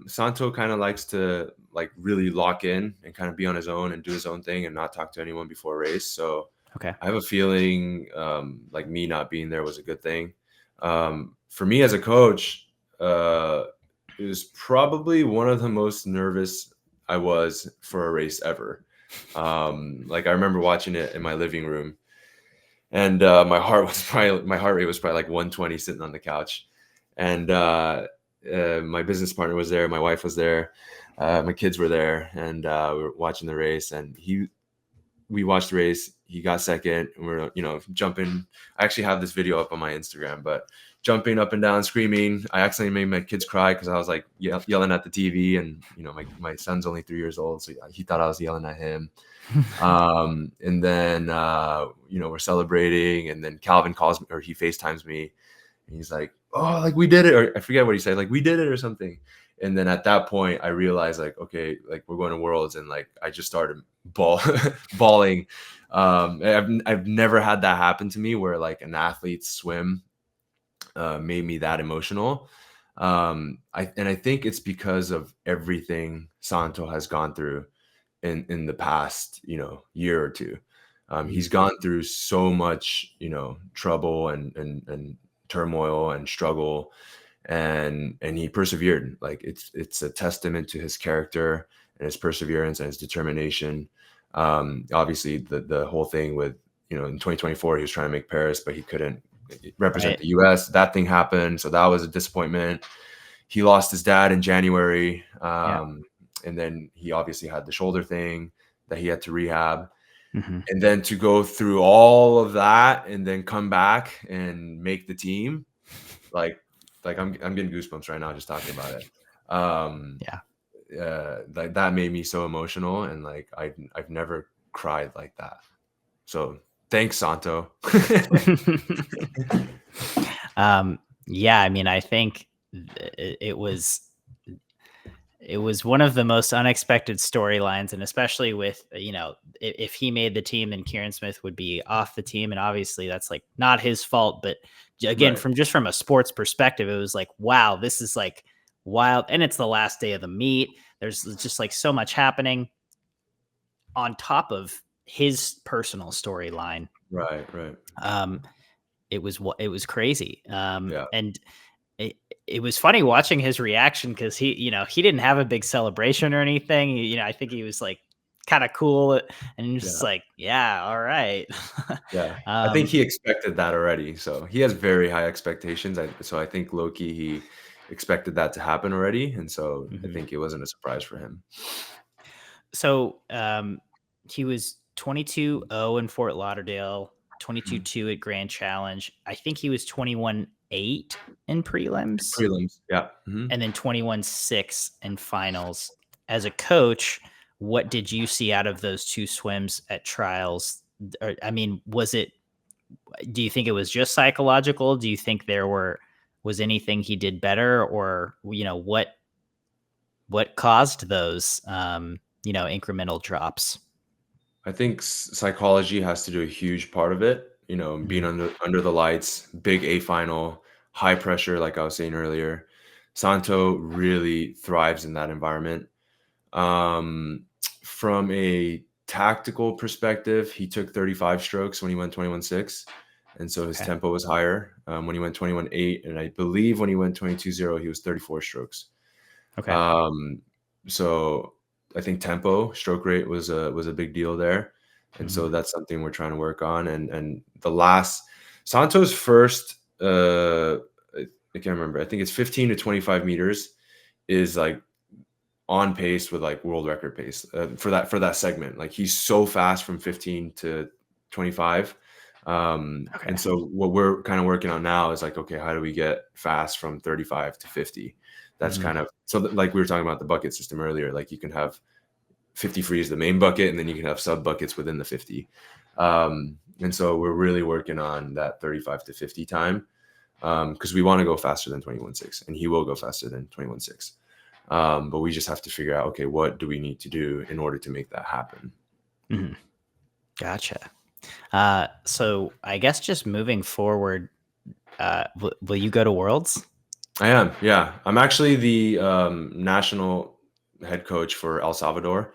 [SPEAKER 2] Santo kind of likes to like really lock in and kind of be on his own and do his own thing and not talk to anyone before a race. So
[SPEAKER 1] Okay.
[SPEAKER 2] I have a feeling like me not being there was a good thing. For me as a coach, it was probably one of the most nervous I was for a race ever. Like I remember watching it in my living room, and my heart rate was probably like 120 sitting on the couch, and my business partner was there, my wife was there, my kids were there, and we were watching the race, and we watched the race. He got second, and we're jumping. I actually have this video up on my Instagram, but jumping up and down, screaming. I accidentally made my kids cry because I was like yelling at the TV, and my son's only 3 years old, so he thought I was yelling at him. And then we're celebrating, and then Calvin calls me, or he FaceTimes me, and he's like, "Oh, like we did it," or I forget what he said, like we did it or something. And then at that point, I realized like, okay, like we're going to Worlds, and like I just started bawling. I've never had that happen to me where like an athlete's swim made me that emotional. I think it's because of everything Santo has gone through in the past year or two. He's gone through so much trouble and turmoil and struggle, and he persevered. Like it's a testament to his character and his perseverance and his determination. Obviously the whole thing with in 2024 he was trying to make Paris, but he couldn't represent
[SPEAKER 1] Right.
[SPEAKER 2] the US. That thing happened, so that was a disappointment. He lost his dad in January.
[SPEAKER 1] Yeah.
[SPEAKER 2] And then he obviously had the shoulder thing that he had to rehab.
[SPEAKER 1] Hmm.
[SPEAKER 2] And then to go through all of that and then come back and make the team, like I'm getting goosebumps right now just talking about it.
[SPEAKER 1] Yeah.
[SPEAKER 2] Like that made me so emotional, and like I've never cried like that. So thanks, Santo.
[SPEAKER 1] Yeah. I mean, I think it was one of the most unexpected storylines, and especially with if he made the team, then Kieran Smith would be off the team, and obviously that's like not his fault. But again,
[SPEAKER 2] Right.
[SPEAKER 1] from a sports perspective, it was like, wow, this is like wild, and it's the last day of the meet. There's just like so much happening on top of his personal storyline.
[SPEAKER 2] Right.
[SPEAKER 1] Um, it was crazy,
[SPEAKER 2] Yeah.
[SPEAKER 1] and it, it was funny watching his reaction because he didn't have a big celebration or anything. I think he was like kind of cool and just
[SPEAKER 2] Yeah.
[SPEAKER 1] like, yeah, all right.
[SPEAKER 2] Yeah, I think
[SPEAKER 1] um,
[SPEAKER 2] he expected that already, so he has very high expectations. So I think low-key he expected that to happen already, and so I
[SPEAKER 1] mhm.
[SPEAKER 2] think it wasn't a surprise for him.
[SPEAKER 1] So he was 22-0 in Fort Lauderdale,
[SPEAKER 2] Mhm.
[SPEAKER 1] 22-2 at Grand Challenge. I think he was 21-8 in prelims,
[SPEAKER 2] Prelims, yeah. Mhm.
[SPEAKER 1] and then 21-6 in finals. As a coach, what did you see out of those two swims at trials? I mean, do you think it was just psychological? Do you think was anything he did better, or what caused those incremental drops?
[SPEAKER 2] I think psychology has to do a huge part of it. Being
[SPEAKER 1] Mhm.
[SPEAKER 2] under the lights, big A final, high pressure, like I was saying earlier. Santo really thrives in that environment. From a tactical perspective, he took 35 strokes when he went 21.6. And so his tempo was higher when he went 21.8. And I believe when he went 22.0, he was 34 strokes.
[SPEAKER 1] Okay.
[SPEAKER 2] So I think tempo, stroke rate was a big deal there. And so that's something we're trying to work on. And the last Santo's first, I can't remember. I think it's 15 to 25 meters is like on pace with like world record pace for that segment. Like he's so fast from 15 to 25. And so what we're kind of working on now is like, okay, how do we get fast from 35 to 50? That's kind of, so like we were talking about the bucket system earlier, like you can have 50 free is the main bucket, and then you can have sub buckets within the 50. And so we're really working on that 35 to 50 time because we want to go faster than 21.6, and he will go faster than 21.6. But we just have to figure out, okay, what do we need to do in order to make that happen?
[SPEAKER 1] Gotcha. So I guess just moving forward, will you go to Worlds?
[SPEAKER 2] I am. Yeah. I'm actually the national head coach for El Salvador.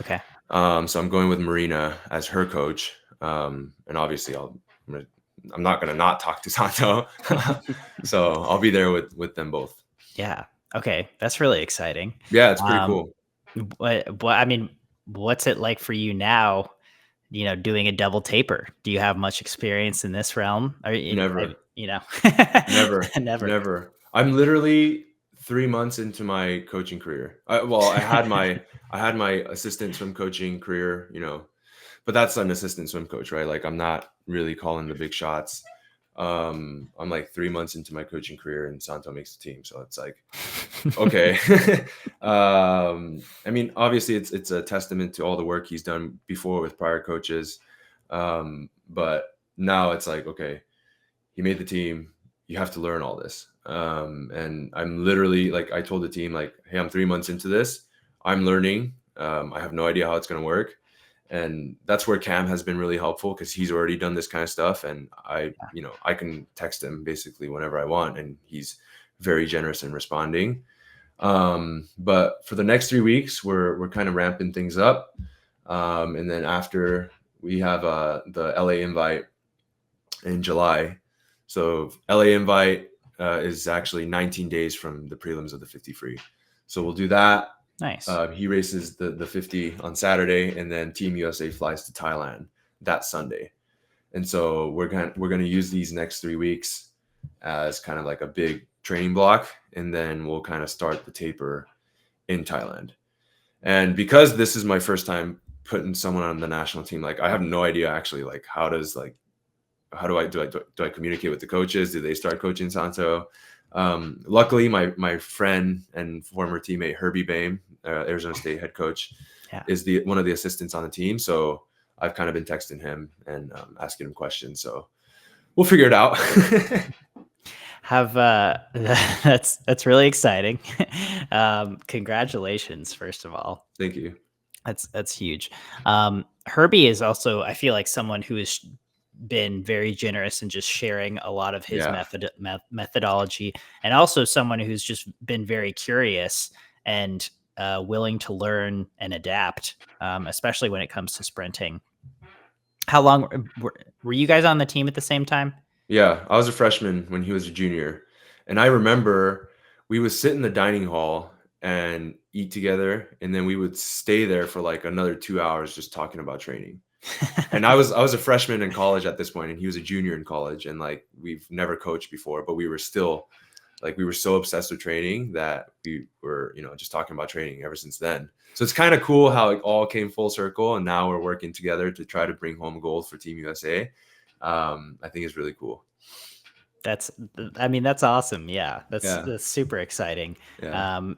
[SPEAKER 1] Okay.
[SPEAKER 2] So I'm going with Marina as her coach. And obviously I'm not going to not talk to Santo. So I'll be there with them both.
[SPEAKER 1] Yeah. Okay. That's really exciting.
[SPEAKER 2] Yeah, it's pretty cool.
[SPEAKER 1] I mean, what's it like for you now, doing a double taper? Do you have much experience in this realm?
[SPEAKER 2] Never.
[SPEAKER 1] Never.
[SPEAKER 2] Never. I'm literally 3 months into my coaching career. I had my assistant swim coaching career, but that's an assistant swim coach, right? Like I'm not really calling the big shots. I'm like 3 months into my coaching career, and Santo makes the team. So it's like, okay. I mean, obviously it's a testament to all the work he's done before with prior coaches. But now it's like, okay, he made the team. You have to learn all this. And I'm literally like, I told the team like, hey, I'm 3 months into this. I'm learning. I have no idea how it's going to work. And that's where Cam has been really helpful because he's already done this kind of stuff. And I can text him basically whenever I want. And he's very generous in responding. But for the next 3 weeks, we're kind of ramping things up. And then after we have the LA invite in July. So LA invite is actually 19 days from the prelims of the 50 free. So we'll do that.
[SPEAKER 1] Nice.
[SPEAKER 2] He races the 50 on Saturday, and then Team USA flies to Thailand that Sunday. And so we're going to use these next 3 weeks as kind of like a big training block, and then we'll kind of start the taper in Thailand. And because this is my first time putting someone on the national team, like I have no idea actually like how do I communicate with the coaches? Do they start coaching Santo? Luckily, my friend and former teammate Herbie Bame, Arizona State head coach, is one of the assistants on the team. So I've kind of been texting him and asking him questions. So we'll figure it out.
[SPEAKER 1] That's really exciting. Congratulations, first of all.
[SPEAKER 2] Thank you.
[SPEAKER 1] That's huge. Herbie is also, I feel like, someone who has been very generous in just sharing a lot of his methodology, and also someone who's just been very curious and willing to learn and adapt, especially when it comes to sprinting. How long were you guys on the team at the same time?
[SPEAKER 2] Yeah, I was a freshman when he was a junior, and I remember we would sit in the dining hall and eat together, and then we would stay there for like another 2 hours just talking about training. And I was a freshman in college at this point, and he was a junior in college, and like we've never coached before, but we were still like, we were so obsessed with training that we were, just talking about training ever since then. So it's kind of cool how it all came full circle, and now we're working together to try to bring home gold for Team USA. I think it's really cool.
[SPEAKER 1] That's awesome. Yeah. That's super exciting.
[SPEAKER 2] Yeah.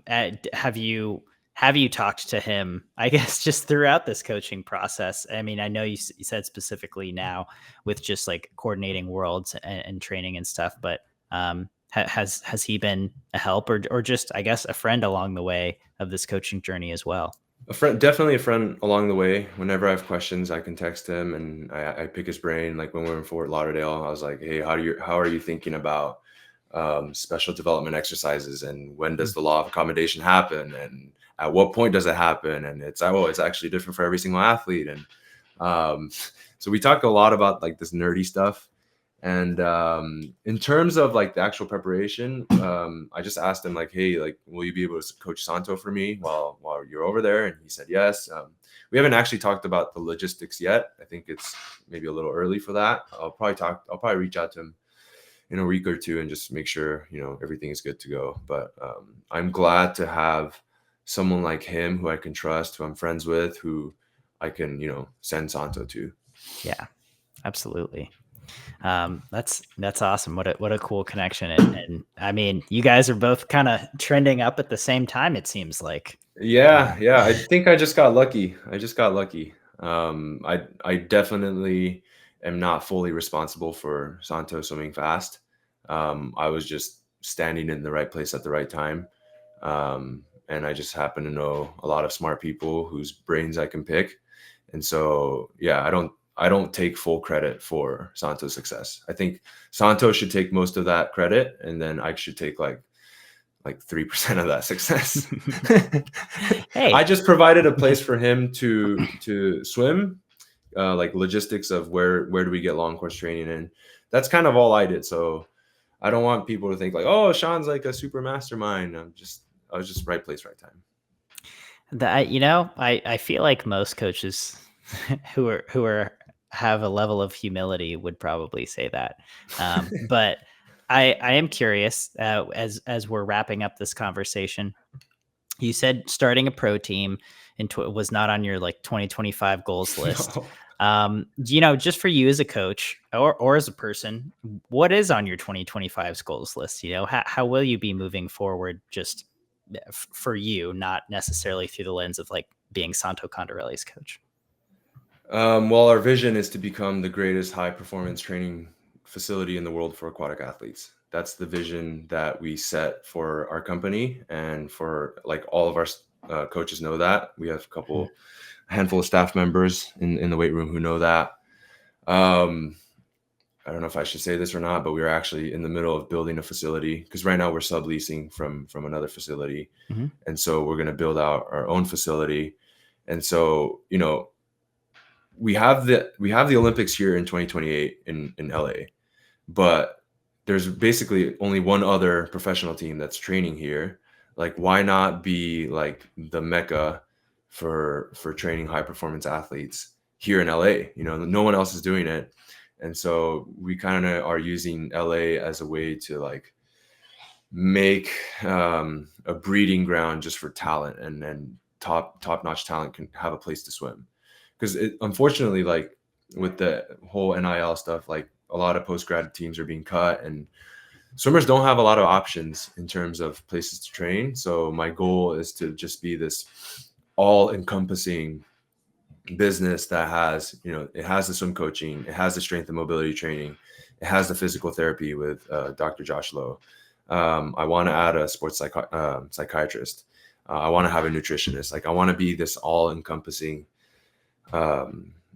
[SPEAKER 1] Have you talked to him, I guess, just throughout this coaching process? I mean, I know you said specifically now with just like coordinating worlds and training and stuff, but has he been a help or just, I guess, a friend along the way of this coaching journey as well?
[SPEAKER 2] Definitely a friend along the way. Whenever I have questions, I can text him and I pick his brain. Like when we were in Fort Lauderdale, I was like, hey, how are you thinking about special development exercises, and when does the law of accommodation happen, and at what point does it happen, and it's actually different for every single athlete. And so we talk a lot about like this nerdy stuff. And in terms of like the actual preparation, I just asked him like, hey, like, will you be able to coach Santo for me while you're over there? And he said yes. We haven't actually talked about the logistics yet. I think it's maybe a little early for that. I'll probably reach out to him in a week or two and just make sure, everything is good to go. But I'm glad to have someone like him who I can trust, who I'm friends with, who I can, send Santo to.
[SPEAKER 1] Yeah, absolutely. That's awesome. What a cool connection. And I mean, you guys are both kind of trending up at the same time, it seems like.
[SPEAKER 2] Yeah. I think I just got lucky. I definitely am not fully responsible for Santo swimming fast. I was just standing in the right place at the right time. And I just happen to know a lot of smart people whose brains I can pick. And so, yeah, I don't take full credit for Santo's success. I think Santo should take most of that credit, and then I should take like 3% of that success.
[SPEAKER 1] Hey,
[SPEAKER 2] I just provided a place for him to swim, like logistics of where do we get long course training, and that's kind of all I did. So I don't want people to think like, oh, Sean's like a super mastermind. I was just right place, right time.
[SPEAKER 1] I feel like most coaches who have a level of humility would probably say that. But I am curious, as we're wrapping up this conversation, you said starting a pro team was not on your like 2025 goals list. No. Just for you as a coach or as a person, what is on your 2025 goals list? How will you be moving forward just for you, not necessarily through the lens of like being Santo Condorelli's coach?
[SPEAKER 2] Well, our vision is to become the greatest high performance training facility in the world for aquatic athletes. That's the vision that we set for our company, and for like all of our coaches know that. We have a handful of staff members in the weight room who know that. I don't know if I should say this or not, but we're actually in the middle of building a facility, because right now we're subleasing from another facility.
[SPEAKER 1] Mm-hmm.
[SPEAKER 2] And so we're going to build out our own facility. And so, we have the Olympics here in 2028 in LA, but there's basically only one other professional team that's training here. Like, why not be like the Mecca for training high performance athletes here in LA? No one else is doing it. And so we kind of are using LA as a way to like make a breeding ground just for talent, and then top-notch talent can have a place to swim. Because unfortunately, like with the whole NIL stuff, like a lot of post-grad teams are being cut, and swimmers don't have a lot of options in terms of places to train. So my goal is to just be this all-encompassing business that has, it has the swim coaching, it has the strength and mobility training, it has the physical therapy with Dr. Josh Lowe. I want to add a sports psychiatrist. I want to have a nutritionist. Like, I want to be this all-encompassing,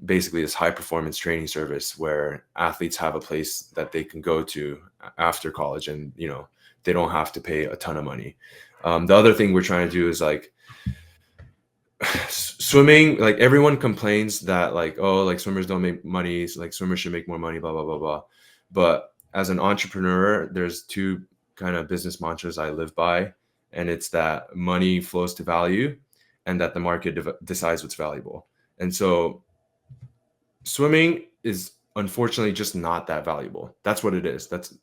[SPEAKER 2] basically this high performance training service where athletes have a place that they can go to after college, and they don't have to pay a ton of money. The other thing we're trying to do is like swimming. Like, everyone complains that like, oh, like swimmers don't make money, so like swimmers should make more money, blah blah blah blah. But as an entrepreneur, there's two kind of business mantras I live by, and it's that money flows to value, and that the market decides what's valuable. And so swimming is unfortunately just not that valuable. That's what it is. That's,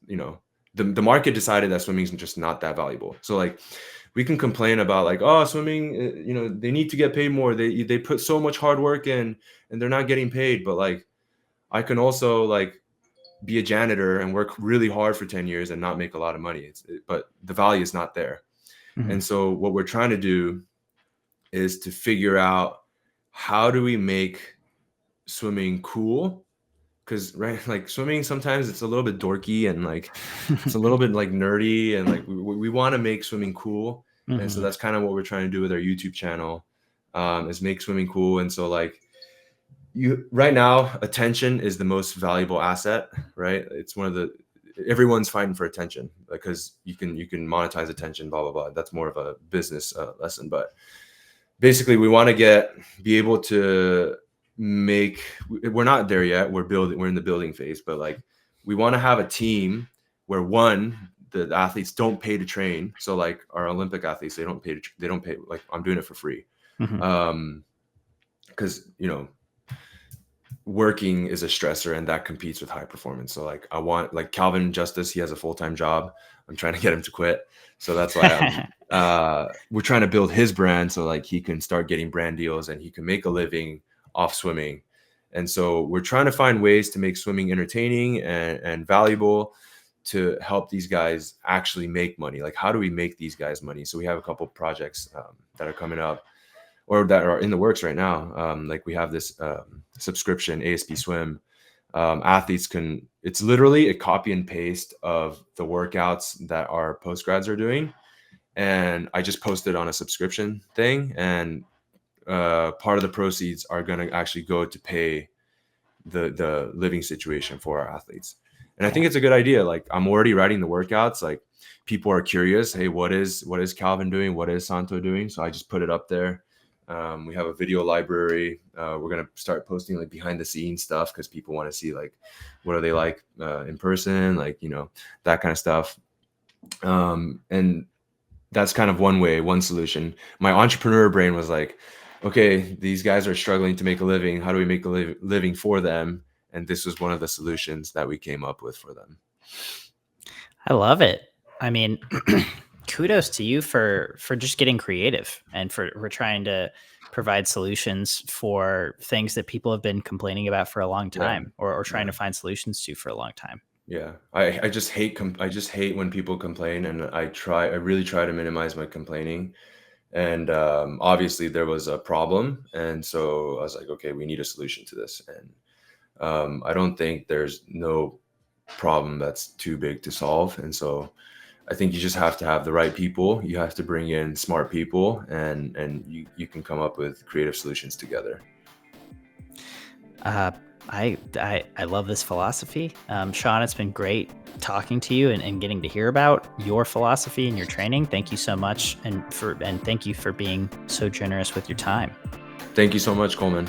[SPEAKER 2] the market decided that swimming is just not that valuable. So like, we can complain about like, oh, swimming, they need to get paid more. They put so much hard work in and they're not getting paid. But like, I can also like be a janitor and work really hard for 10 years and not make a lot of money. But the value is not there. Mm-hmm. And so what we're trying to do is to figure out, how do we make swimming cool? Because like swimming, sometimes it's a little bit dorky and like it's a little bit like nerdy, and like we want to make swimming cool. Mm-hmm. And so that's kind of what we're trying to do with our YouTube channel, is make swimming cool. And so like, right now, attention is the most valuable asset, right? It's one of the everyone's fighting for attention because you can monetize attention, blah blah blah. That's more of a business lesson, but basically we want to be able to make. We're not there yet. We're in the building phase, but like we want to have a team where the athletes don't pay to train. So like our Olympic athletes, they don't pay. Like I'm doing it for free, because working is a stressor and that competes with high performance. So like I want, like Calvin Justice, he has a full-time job. I'm trying to get him to quit. So that's why we're trying to build his brand so like he can start getting brand deals and he can make a living off swimming. And so we're trying to find ways to make swimming entertaining and valuable to help these guys actually make money. Like how do we make these guys money? So we have a couple projects that are coming up or that are in the works right now. Like we have this subscription, ASP Swim. Athletes it's literally a copy and paste of the workouts that our postgrads are doing. And I just posted on a subscription thing, and part of the proceeds are going to actually go to pay the living situation for our athletes. And I think it's a good idea. Like I'm already writing the workouts. Like people are curious. Hey, what is Calvin doing? What is Santo doing? So I just put it up there. We have a video library. We're going to start posting like behind the scenes stuff because people want to see like, what are they like in person? Like, that kind of stuff. And that's kind of one solution. My entrepreneur brain was like, okay, these guys are struggling to make a living. How do we make a living for them? And this was one of the solutions that we came up with for them.
[SPEAKER 1] I love it. I mean, kudos to you for just getting creative and for trying to provide solutions for things that people have been complaining about for a long time, or trying to find solutions to for a long time.
[SPEAKER 2] Yeah. I just hate when people complain, and I really try to minimize my complaining. And obviously there was a problem. And so I was like, okay, we need a solution to this. And I don't think there's no problem that's too big to solve. And so I think you just have to have the right people. You have to bring in smart people, and you can come up with creative solutions together.
[SPEAKER 1] I love this philosophy. Sean, it's been great talking to you and getting to hear about your philosophy and your training. Thank you so much. And thank you for being so generous with your time.
[SPEAKER 2] Thank you so much, Coleman.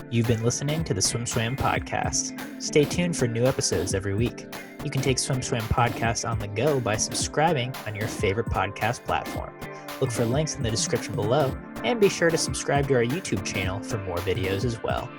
[SPEAKER 1] You've been listening to the Swim Swam podcast. Stay tuned for new episodes every week. You can take Swim Swam podcast on the go by subscribing on your favorite podcast platform. Look for links in the description below, and be sure to subscribe to our YouTube channel for more videos as well.